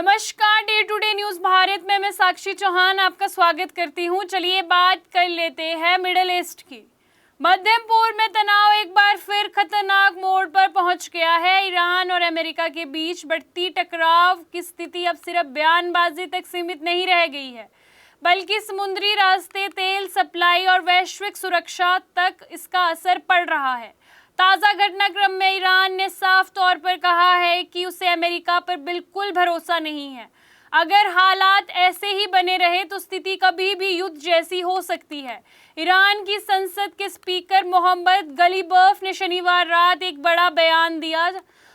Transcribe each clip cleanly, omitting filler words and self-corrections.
नमस्कार, day to day news Bharat में मैं साक्षी चौहान आपका स्वागत करती हूं। चलिए बात कर लेते हैं मिडिल ईस्ट की। मध्य पूर्व में तनाव एक बार फिर खतरनाक मोड़ पर पहुंच गया है। ईरान और अमेरिका के बीच बढ़ती टकराव की स्थिति अब सिर्फ बयानबाजी तक सीमित नहीं रह गई है, बल्कि समुद्री रास्ते, तेल सप्लाई और वैश्विक सुरक्षा तक इसका असर पड़ रहा है। ताज़ा घटनाक्रम में ईरान ने साफ तौर पर कहा है कि उसे अमेरिका पर बिल्कुल भरोसा नहीं है। अगर हालात ऐसे ही बने रहे तो स्थिति कभी भी युद्ध जैसी हो सकती है। ईरान की संसद के स्पीकर मोहम्मद गलीबफ ने शनिवार रात एक बड़ा बयान दिया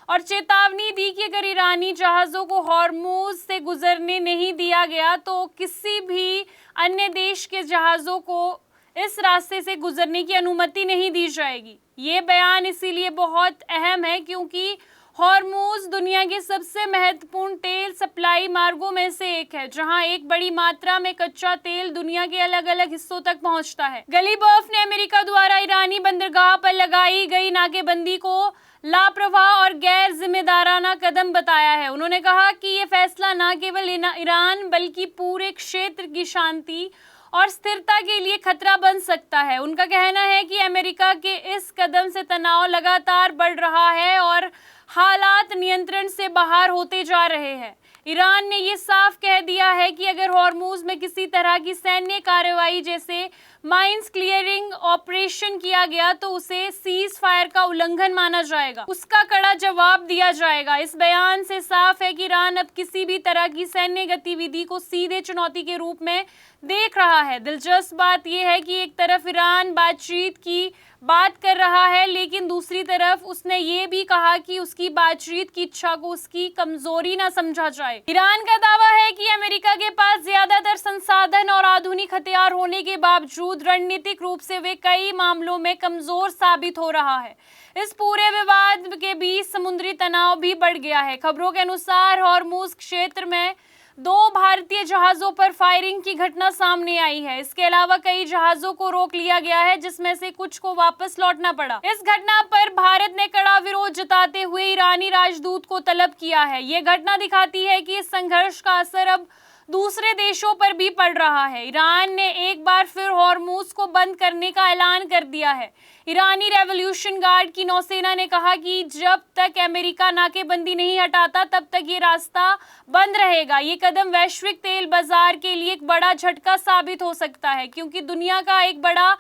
और चेतावनी दी कि अगर ईरानी जहाज़ों को हॉर्मुज से गुजरने नहीं दिया गया तो किसी भी अन्य देश के जहाज़ों को इस रास्ते से गुजरने की अनुमति नहीं दी जाएगी। ये बयान इसीलिए बहुत अहम है क्योंकि हॉर्मुज दुनिया के सबसे महत्वपूर्ण तेल सप्लाई मार्गों में से एक है, जहां एक बड़ी मात्रा में कच्चा तेल दुनिया के अलग अलग हिस्सों तक पहुंचता है। गलीबफ ने अमेरिका द्वारा ईरानी बंदरगाह पर लगाई गई नाकेबंदी को लापरवाह और गैर जिम्मेदाराना कदम बताया है। उन्होंने कहा कि ये फैसला न केवल ईरान बल्कि पूरे क्षेत्र की शांति और स्थिरता के लिए खतरा बन सकता है। उनका कहना है कि अमेरिका के इस कदम से तनाव लगातार बढ़ रहा है और हालात नियंत्रण से बाहर होते जा रहे हैं। ईरान ने ये साफ कह दिया है कि अगर हॉर्मुज में किसी तरह की सैन्य कार्रवाई जैसे माइंस क्लियरिंग ऑपरेशन किया गया तो उसे सीज फायर का उल्लंघन माना जाएगा, उसका कड़ा जवाब दिया जाएगा। इस बयान से साफ है कि ईरान अब किसी भी तरह की सैन्य गतिविधि को सीधे चुनौती के रूप में देख रहा है। दिलचस्प बात यह है कि एक तरफ ईरान बातचीत की बात कर रहा है, लेकिन दूसरी तरफ उसने ये भी कहा कि उसकी बातचीत की इच्छा को उसकी कमजोरी ना समझा जाए। ईरान का दावा है कि अमेरिका के पास ज्यादातर संसाधन और आधुनिक हथियार होने के बावजूद रणनीतिक रूप से वे कई मामलों में कमजोर साबित हो रहा है। इस पूरे विवाद के बीच समुद्री तनाव भी बढ़ गया है। खबरों के अनुसार हॉर्मुज क्षेत्र में 2 भारतीय जहाजों पर फायरिंग की घटना सामने आई है। इसके अलावा कई जहाजों को रोक लिया गया है, जिसमें से कुछ को वापस लौटना पड़ा। इस घटना पर भारत ने कड़ा विरोध जताते हुए ईरानी राजदूत को तलब किया है। ये घटना दिखाती है कि इस संघर्ष का असर अब दूसरे देशों पर भी पड़ रहा है। ईरान ने एक बार फिर हॉर्मुज को बंद करने का ऐलान कर दिया है। ईरानी रेवोल्यूशन गार्ड की नौसेना ने कहा कि जब तक अमेरिका नाकेबंदी नहीं हटाता तब तक ये रास्ता बंद रहेगा। ये कदम वैश्विक तेल बाजार के लिए एक बड़ा झटका साबित हो सकता है, क्योंकि दुनिया का एक बड़ा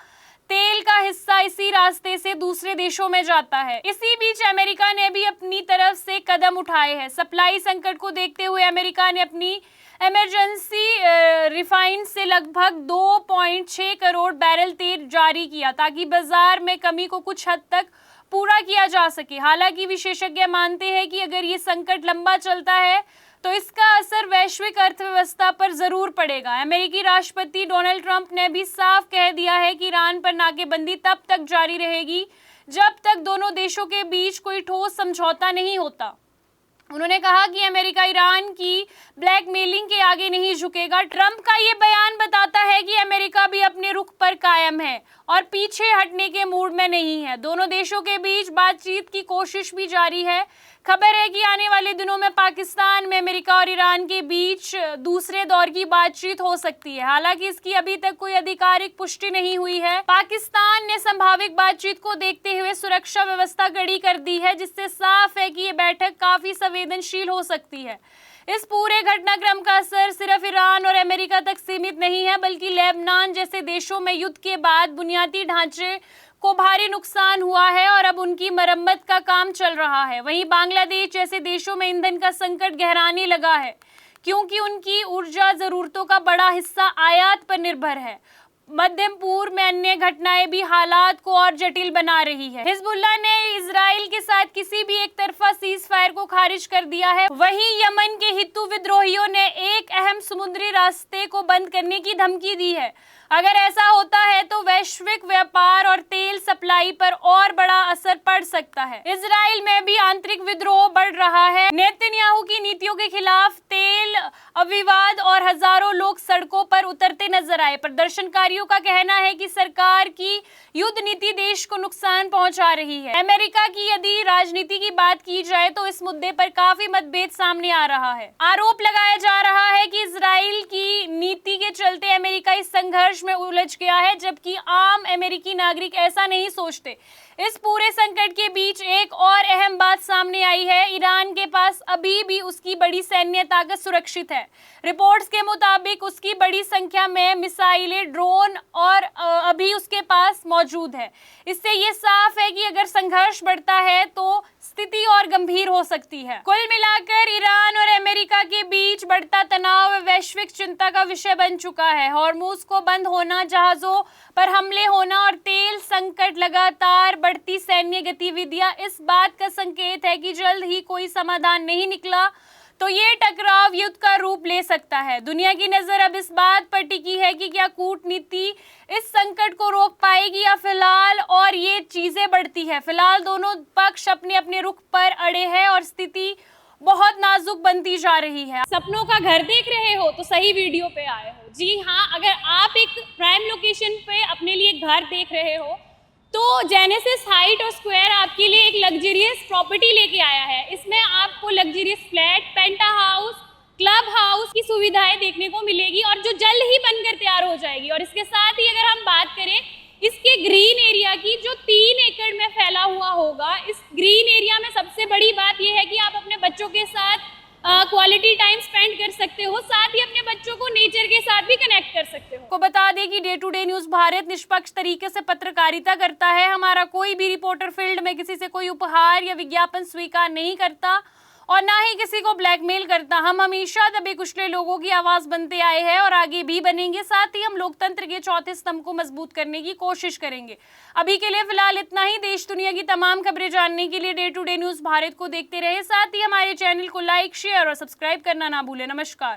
तेल का हिस्सा इसी रास्ते से दूसरे देशों में जाता है। इसी बीच अमेरिका ने भी अपनी तरफ से कदम उठाए हैं। सप्लाई संकट को देखते हुए अमेरिका ने अपनी इमरजेंसी रिफाइंड से लगभग 2.6 करोड़ बैरल तेल जारी किया, ताकि बाजार में कमी को कुछ हद तक पूरा किया जा सके। हालांकि विशेषज्ञ मानते हैं कि अगर ये संकट लंबा चलता है तो इसका असर वैश्विक अर्थव्यवस्था पर जरूर पड़ेगा। अमेरिकी राष्ट्रपति डोनाल्ड ट्रंप ने भी साफ कह दिया है कि ईरान पर नाकेबंदी तब तक जारी रहेगी जब तक दोनों देशों के बीच कोई ठोस समझौता नहीं होता। उन्होंने कहा कि अमेरिका ईरान की ब्लैकमेलिंग के आगे नहीं झुकेगा। ट्रंप का ये बयान बताता है कि अमेरिका भी अपने रुख पर कायम है और पीछे हटने के मूड में नहीं है। दोनों देशों के बीच बातचीत की कोशिश भी जारी है। खबर है कि आने वाले दिनों में पाकिस्तान में अमेरिका और ईरान के बीच दूसरे दौर की बातचीत हो सकती है। हालांकि इसकी अभी तक कोई आधिकारिक पुष्टि नहीं हुई है। पाकिस्तान ने संभावित बातचीत को देखते हुए सुरक्षा व्यवस्था कड़ी कर दी है, जिससे साफ है कि ये बैठक काफी संवेदनशील हो सकती है। इस पूरे घटनाक्रम का असर सिर्फ ईरान और अमेरिका तक सीमित नहीं है, बल्कि लेबनान जैसे देशों में युद्ध के बाद बुनियादी ढांचे को भारी नुकसान हुआ है और अब उनकी मरम्मत का काम चल रहा है। वहीं बांग्लादेश जैसे देशों में ईंधन का संकट गहराने लगा है, क्योंकि उनकी ऊर्जा जरूरतों का बड़ा हिस्सा आयात पर निर्भर है। मध्य पूर्व में अन्य घटनाएं भी हालात को और जटिल बना रही है। हिजबुल्लाह ने इजराइल के साथ किसी भी एक तरफा सीज फायर को खारिज कर दिया है। वहीं यमन के हित्तू विद्रोहियों ने एक अहम समुद्री रास्ते को बंद करने की धमकी दी है। अगर ऐसा होता है तो वैश्विक व्यापार और तेल सप्लाई पर और बड़ा असर पड़ सकता है। इजराइल में भी आंतरिक विद्रोह बढ़ रहा है। नेतन्याहू की नीतियों के खिलाफ तेल अब विवाद और हजारों लोग सड़कों पर उतरते नजर आए। प्रदर्शनकारियों का कहना है कि सरकार की युद्ध नीति देश को नुकसान पहुंचा रही है। अमेरिका की यदि राजनीति की बात की जाए तो इस मुद्दे पर काफी मतभेद सामने आ रहा है। आरोप लगाया जा रहा है कि इजराइल की नीति के चलते अमेरिका इस संघर्ष में उलझ गया है, जबकि आम अमेरिकी नागरिक ऐसा नहीं सोचते। इस पूरे संकट के बीच एक और अहम बात सामने आई है। ईरान के पास अभी भी उसकी बड़ी सैन्य ताकत सुरक्षित है। रिपोर्ट्स के मुताबिक उसकी बड़ी संख्या में मिसाइलें, ड्रोन और अभी उसके पास मौजूद है। इससे ये साफ है कि अगर संघर्ष बढ़ता है तो स्थिति और गंभीर हो सकती है। कुल मिलाकर ईरान और अमेरिका के बीच बढ़ता तनाव वैश्विक चिंता का विषय बन चुका है। हॉर्मुज को बंद होना, जहाजों पर हमले होना और तेल संकट, लगातार बढ़ती सैन्य गतिविधियां इस बात का संकेत है कि जल्द ही कोई समाधान नहीं निकला तो ये टकराव युद्ध का रूप ले सकता है। दुनिया की नजर अब इस बात पर टिकी है कि क्या कूटनीति इस संकट को रोक पाएगी या फिलहाल और ये चीजें बढ़ती है। फिलहाल दोनों पक्ष अपने अपने रुख पर अड़े हैं और स्थिति बहुत नाजुक बनती जा रही है। सपनों का घर देख रहे हो तो सही वीडियो पे आए हो। जी हाँ, अगर आप एक प्राइम लोकेशन पे अपने लिए घर देख रहे हो तो जेनेसिस हाइट और स्क्वायर आपके लिए एक लग्जरियस प्रॉपर्टी लेके आया है। इसमें आपको लग्जरियस फ्लैट, पेंटा हाउस, क्लब हाउस की सुविधाएं देखने को मिलेगी और जो जल्द ही बनकर तैयार हो जाएगी। और इसके साथ ही अगर हम बात करें इसके ग्रीन एरिया की, जो 3 एकड़ में फैला हुआ होगा, इस ग्रीन एरिया में सबसे बड़ी बात यह है कि आप अपने बच्चों के साथ क्वालिटी टाइम स्पेंड कर सकते हो, साथ ही अपने बच्चों को नेचर के साथ भी कनेक्ट कर सकते हो। को बता दें कि day to day news Bharat निष्पक्ष तरीके से पत्रकारिता करता है। हमारा कोई भी रिपोर्टर फील्ड में किसी से कोई उपहार या विज्ञापन स्वीकार नहीं करता और ना ही किसी को ब्लैकमेल करता। हम हमेशा दबे कुचले लोगों की आवाज बनते आए हैं और आगे भी बनेंगे। साथ ही हम लोकतंत्र के चौथे स्तंभ को मजबूत करने की कोशिश करेंगे। अभी के लिए फिलहाल इतना ही। देश दुनिया की तमाम खबरें जानने के लिए day to day news Bharat को देखते रहे। साथ ही हमारे चैनल को लाइक, शेयर और सब्सक्राइब करना ना भूलें। नमस्कार।